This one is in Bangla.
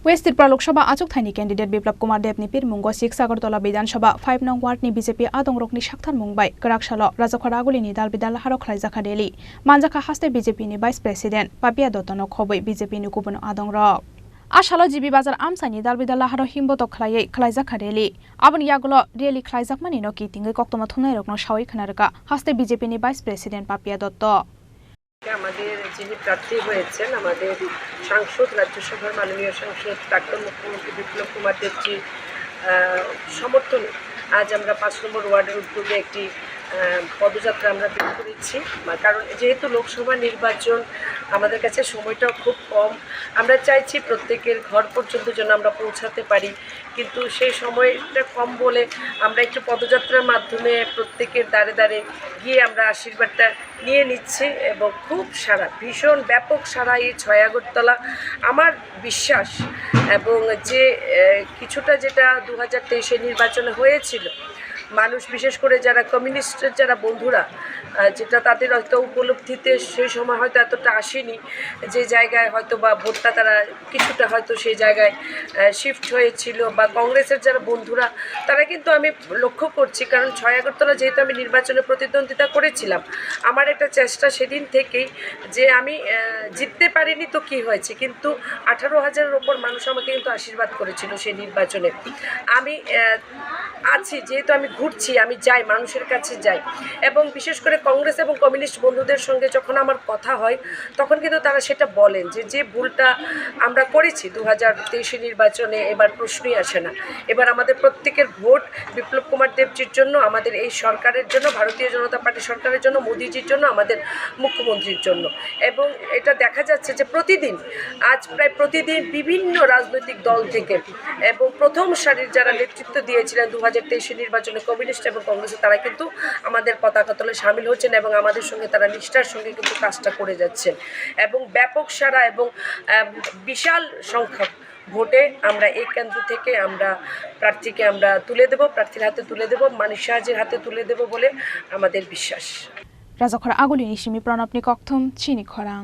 वेस्ट त्रिपुरा लोकसभा आचुकथाइनि कैंडिडेट बिप्लब कुमार देवनि पिरमुंग 6 आगरतला विधानसभा 5 नं वार्डनि बीजेपी आदंरकनि साक्थार मुंबाय गराकसालो राजाखर आगुलिनि दालबिदाल हारो खलाइजाखा रेली मानजाखा हास्ते बीजेपीनि वाइस प्रेसिडेंट पापिया दत्तनो खबै बीजेपीनि गुबुन आदंरक आशालो जीबी बाजार आमसाइनि दालबिदाल हारो हिम्बतो खलाइजाखा रेली आबनि यागलो रेली खलाइजाकमानि नो किटिंगै कक्तमा थुनाय रकनो सावै खनारका हास्ते बीजेपीनि वाइस प्रेसिडेंट पापिया दत्त আমাদের যিনি প্রার্থী হয়েছেন আমাদের সাংসদ রাজ্যসভার মাননীয় সাংসদ প্রাক্তন মুখ্যমন্ত্রী বিপ্লব কুমার দেবজি সমর্থনে আজ আমরা 5 নম্বর ওয়ার্ডের উদ্যোগে একটি পদযাত্রা আমরা বের করেছি কারণ যেহেতু লোকসভা নির্বাচন আমাদের কাছে সময়টাও খুব কম আমরা চাইছি প্রত্যেকের ঘর পর্যন্ত যেন আমরা পৌঁছাতে পারি কিন্তু সেই সময়টা কম বলে আমরা একটু পদযাত্রার মাধ্যমে প্রত্যেকের দ্বারে দ্বারে গিয়ে আমরা আশীর্বাদটা নিয়ে নিচ্ছি এবং খুব সারা ভীষণ ব্যাপক সারা এই 6 আগরতলা আমার বিশ্বাস এবং যে কিছুটা যেটা 2023 নির্বাচনে হয়েছিল মানুষ বিশেষ করে যারা কমিউনিস্টের যারা বন্ধুরা যেটা তাদের হয়তো উপলব্ধিতে সেই সময় হয়তো এতটা আসেনি যে জায়গায় হয়তো বা ভোটটা তারা কিছুটা হয়তো সেই জায়গায় শিফট হয়েছিল বা কংগ্রেসের যারা বন্ধুরা তারা কিন্তু আমি লক্ষ্য করছি কারণ 6 আগরতলা যেহেতু আমি নির্বাচনে প্রতিদ্বন্দ্বিতা করেছিলাম আমার একটা চেষ্টা সেদিন থেকেই যে আমি জিততে পারিনি তো কি হয়েছে কিন্তু 18,000-এর ওপর মানুষ আমাকে কিন্তু আশীর্বাদ করেছিল সেই নির্বাচনে আমি আছি যেহেতু আমি ঘুরছি আমি যাই মানুষের কাছে যাই এবং বিশেষ করে কংগ্রেস এবং কমিউনিস্ট বন্ধুদের সঙ্গে যখন আমার কথা হয় তখন কিন্তু তারা সেটা বলেন যে ভুলটা আমরা করেছি 2023 নির্বাচনে এবার প্রশ্নই আসে না এবার আমাদের প্রত্যেকের ভোট বিপ্লব কুমার দেবজির জন্য আমাদের এই সরকারের জন্য ভারতীয় জনতা পার্টি সরকারের জন্য মোদিজির জন্য আমাদের মুখ্যমন্ত্রীর জন্য এবং এটা দেখা যাচ্ছে যে প্রতিদিন আজ প্রায় প্রতিদিন বিভিন্ন রাজনৈতিক দল থেকে এবং প্রথম সারির যারা নেতৃত্ব দিয়েছিলেন 2023 নির্বাচনে কমিউনিস্ট এবং কংগ্রেস তারা কিন্তু আমাদের পতাকা তলে শামিল হচ্ছেন এবং আমাদের সঙ্গে তারা নিষ্ঠার সঙ্গে কিন্তু কাজটা করে যাচ্ছেন এবং ব্যাপক সারা এবং বিশাল সংখ্যক ভোটে আমরা এই কেন্দ্র থেকে আমরা প্রার্থীকে আমরা তুলে দেব প্রার্থীর হাতে তুলে দেব মানিক সাহাজের হাতে তুলে দেব বলে আমাদের বিশ্বাস রাজাখর আগুলিনি সিমি প্রণবনি কক্থম চিনি খরাং।